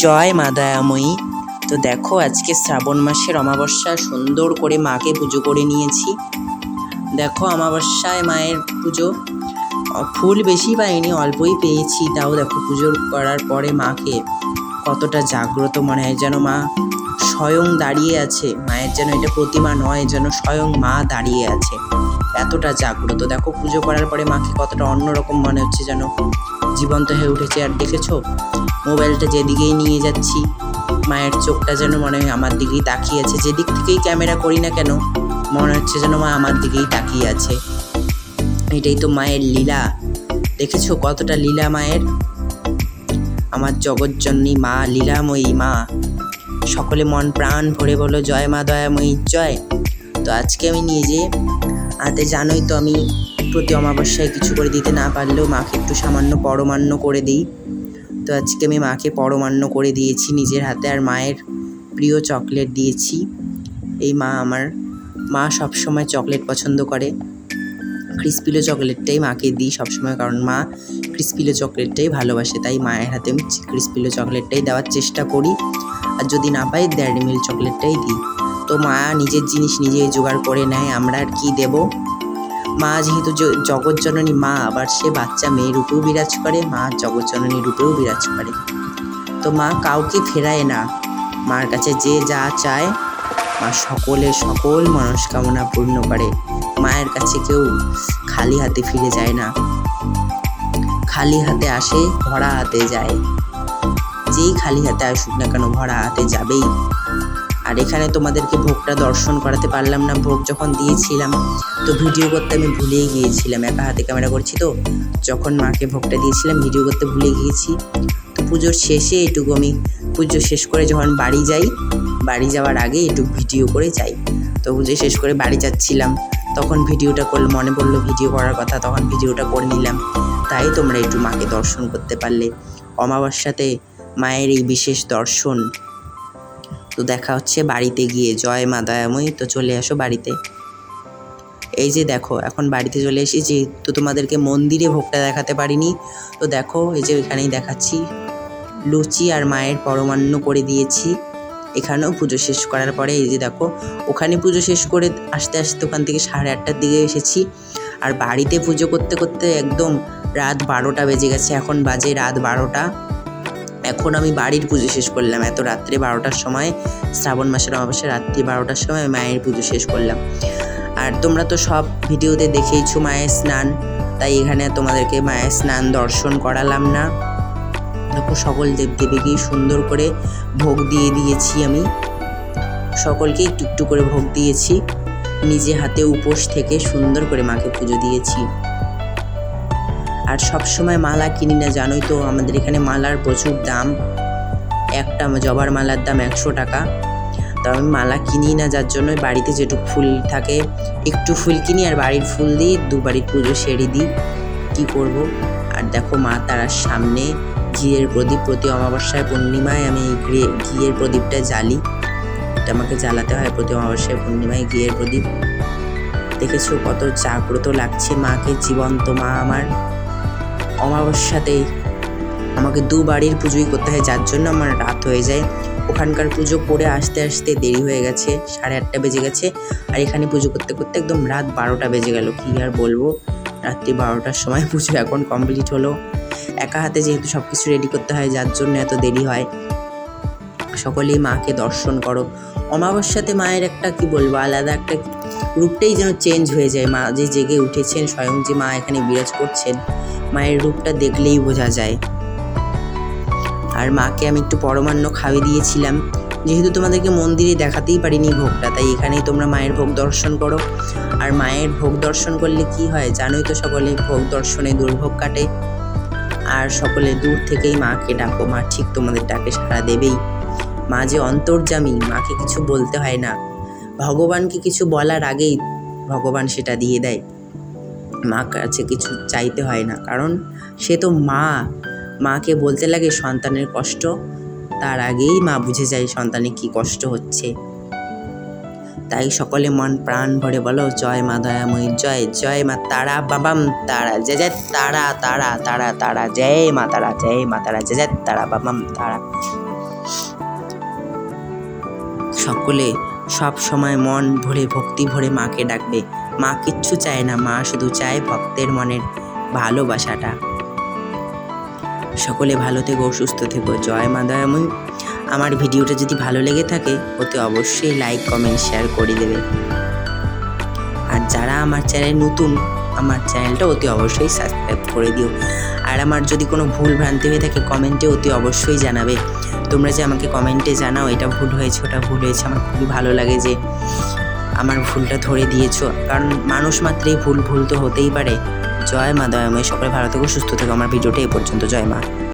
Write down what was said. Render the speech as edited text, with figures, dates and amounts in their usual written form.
জয় মা দয়াময়ী। তো দেখো আজকে শ্রাবণ মাসের অমাবস্যা সুন্দর করে মাকে পুজো করে নিয়েছি। দেখো অমাবস্যায় মায়ের পুজো, ফুল বেশি পাইনি, অল্পই পেয়েছি। তাও দেখো পুজো করার পরে মাকে কতটা জাগ্রত মনে হয়, যেন মা স্বয়ং দাঁড়িয়ে আছে। মায়ের যেন এটা প্রতিমা নয়, যেন স্বয়ং মা দাঁড়িয়ে আছে, এতটা জাগ্রত। দেখো পুজো করার পরে মাকে কতটা অন্যরকম মনে হচ্ছে, যেন জীবন্ত হয়ে উঠেছে। আর দেখেছো মোবাইলটা যেদিকেই নিয়ে যাচ্ছি, মায়ের চোখটা যেন মনে হয় আমার দিকেই তাকিয়ে আছে। যেদিক থেকেই ক্যামেরা করি না কেন, মনে হচ্ছে যেন মা আমার দিকেই তাকিয়ে আছে। এটাই তো মায়ের লীলা, দেখেছো কতটা লীলা মায়ের। আমার জগৎজননী মা, লীলাময়ী মা। সকলে মন প্রাণ ভরে বলো জয় মা দয়াময়ীর জয়। তো আজকে আমি নিজে হাতে, জানোই তো আমি প্রতি অমাবস্যায় কিছু করে দিতে না পারলেও মাকে একটু সামান্য পরমান্ন করে দিই। তো আজকে আমি মাকে পরমান্ন করে দিয়েছি নিজের হাতে, আর মায়ের প্রিয় চকলেট দিয়েছি। এই মা সবসময় চকলেট পছন্দ করে, ক্রিসপিলো চকলেটটাই মাকে দিই সবসময়, কারণ মা ক্রিসপিলো চকলেটটাই ভালোবাসে। তাই মায়ের হাতে আমি ক্রিসপিলো চকলেটটাই দেওয়ার চেষ্টা করি, আর যদি না পাই ডেয়ারি মিল্ক চকলেটটাই দিই। তো মা নিজের জিনিস নিজেই জোগাড় করে নেয়, আমরা আর কি দেব। মা যেহেতু জগৎজননী মা, আবার সে বাচ্চা মেয়ে রূপেও বিরাজ করে, মা জগৎজননী রূপেও বিরাজ করে। তো মা কাউকে ফেরায় না, মার কাছে যে যা চায় মা সকলের সকল মনস্কামনা পূর্ণ করে। মায়ের কাছে কেউ খালি হাতে ফিরে যায় না, খালি হাতে আসে ভরা হাতে যায়। যেই খালি হাতে আসুক না কেন ভরা হাতে যাবেই। আর এখানে তোমাদেরকে ভোগটা দর্শন করাতে পারলাম না। ভোগ যখন দিয়েছিলাম তো ভিডিও করতে আমি ভুলেই গিয়েছিলাম, একা হাতে ক্যামেরা করছি। তো যখন মাকে ভোগটা দিয়েছিলাম ভিডিও করতে ভুলে গিয়েছি। তো পুজোর শেষে এটুকু আমি পুজো শেষ করে যখন বাড়ি যাই, বাড়ি যাওয়ার আগে একটু ভিডিও করে যাই। তো পুজো শেষ করে বাড়ি যাচ্ছিলাম, তখন ভিডিওটা করলে মনে পড়লো ভিডিও করার কথা, তখন ভিডিওটা করে নিলাম। তাই তোমরা একটু মাকে দর্শন করতে পারলে অমাবস্যাতে মায়ের এই বিশেষ দর্শন। তো দেখা হচ্ছে বাড়িতে গিয়ে। জয় মা দয়াময়ী। তো চলে আসো বাড়িতে। এই যে দেখো এখন বাড়িতে চলে এসেছি। তো তোমাদেরকে মন্দিরে ভোগটা দেখাতে পারিনি, তো দেখো এই যে এখানেই দেখাচ্ছি। লুচি আর মায়ের পরমান্ন করে দিয়েছি। এখানেও পুজো শেষ করার পরে এই যে দেখো, ওখানে পুজো শেষ করে আস্তে আস্তে ওখান থেকে 8:30টার দিকে এসেছি। আর বাড়িতে পুজো করতে করতে একদম রাত 12টা বেজে গেছে। এখন বাজে রাত 12টা। এখন আমি বাড়ির পুজো শেষ করলাম এত রাত্রে 12টার সময়। শ্রাবণ মাসের অমাবস্যা রাত্রি 12টার সময় মায়ের পুজো শেষ করলাম। আর তোমরা তো সব ভিডিওতে দেখেইছো মায়ের স্নান, তাই এখানে তোমাদেরকে মায়ের স্নান দর্শন করালাম না। দেখো সকল দেবদেবীকে সুন্দর করে ভোগ দিয়ে দিয়েছি। আমি সকলকে একটু একটু করে ভোগ দিয়েছি, নিজে হাতে উপোস থেকে সুন্দর করে মাকে পুজো দিয়েছি। আর সবসময় মালা কিনি না, জানোই তো আমাদের এখানে মালার প্রচুর দাম। একটা জবার মালার দাম 100 টাকা। তো আমি মালা কিনি না, যার জন্য বাড়িতে যেটুকু ফুল থাকে একটু ফুল কিনি, আর বাড়ির ফুল দিয়ে বাড়ির পুজো সেরে দিই। কী করব। আর দেখো মা তারার সামনে ঘিয়ের প্রদীপ, প্রতি অমাবস্যায় পূর্ণিমায় আমি এই ঘিয়ের প্রদীপটা জ্বালি। এটা আমাকে জ্বালাতে হয় প্রতি অমাবস্যায় পূর্ণিমায় ঘিয়ের প্রদীপ। দেখেছো কত জাগ্রত লাগছে মাকে, জীবন্ত মা আমার। অমাবস্যাতেই আমাকে বাড়ির পুজোই করতে হয়, যার জন্য আমার রাত হয়ে যায়। ওখানকার পুজো করে আসতে আসতে দেরি হয়ে গেছে, 8:30 বেজে গেছে। আর এখানে পুজো করতে করতে একদম রাত 12টা বেজে গেল। কী আর বলবো, রাত্রি 12টার সময় পুজো এখন কমপ্লিট হলো। একা হাতে যেহেতু সব কিছু রেডি করতে হয়, যার জন্য এত দেরি হয়। সকলেই মাকে দর্শন করো। অমাবস্যাতে মায়ের একটা কি বলবো, আলাদা একটা রূপটাই যেন চেঞ্জ হয়ে যায়। মা যে জেগে উঠেছেন, স্বয়ং যে মা এখানে বিরাজ করছেন, মায়ের রূপটা দেখলেই বোঝা যায়। আর মাকে আমি একটু পরমান্ন খাওয়িয়ে দিয়েছিলাম, যেহেতু তোমাদেরকে মন্দিরে দেখাতেই পারিনি ভোগটা, তাই এখানেই তোমরা মায়ের ভোগ দর্শন করো। আর মায়ের ভোগ দর্শন করলে কি হয় জানোই তো, সকলে ভোগ দর্শনে দুর্ভোগ কাটে। আর সকলে দূর থেকেই মাকে ডাকো, মা ঠিক তোমাদের ডাকে সাড়া দেবেই। মা যে অন্তর্যামী, মাকে কিছু বলতে হয় না, ভগবানকে কিছু বলার আগেই ভগবান সেটা দিয়ে দেয়। মা কাছে কিছু চাইতে হয় না, কারণ সে তো মা। মাকে বলতে লাগে সন্তানের কষ্ট, তার আগেই মা বুঝে যায় সন্তানের কি কষ্ট হচ্ছে। তাই সকলে মন প্রাণ ভরে বলো জয় মা দয়াময়ী জয়। জয় মা তারা বাবাম তারা, জয় জয় তারা তারা তারা তারা, জয় মা তারা, জয় মা তারা, জয় জয় তারা বাবাম তারা। সকলে সব সময় মন ভরে ভক্তি ভরে মাকে ডাকবে। মা কিচ্ছু চায় না, মা শুধু চায় ভক্তের মনের ভালোবাসাটা। সকলে ভালো থেকো, সুস্থ থেকো। জয় মা দয়াময়ী। আমার ভিডিওটা যদি ভালো লেগে থাকে ওতে অবশ্যই লাইক কমেন্ট শেয়ার করে দেবে। আর যারা আমার চ্যানেল নতুন, আমার চ্যানেলটা অতি অবশ্যই সাবস্ক্রাইব করে দিও। আর আমার যদি কোনো ভুল ভ্রান্তি হয়ে থাকে কমেন্টে অতি অবশ্যই জানাবে। তোমরা যে আমাকে কমেন্টে জানাও এটা ভুল হয়েছে ওটা ভুল হয়েছে, আমার খুবই ভালো লাগে যে আমার ভুলটা ধরে দিয়েছো, কারণ মানুষ মাত্রই ভুল তো হতেই পারে। জয় মা দয়াময়। সকলে ভালো থেকো, সুস্থ থেকো। আমার ভিডিওটা এ পর্যন্ত। জয় মা।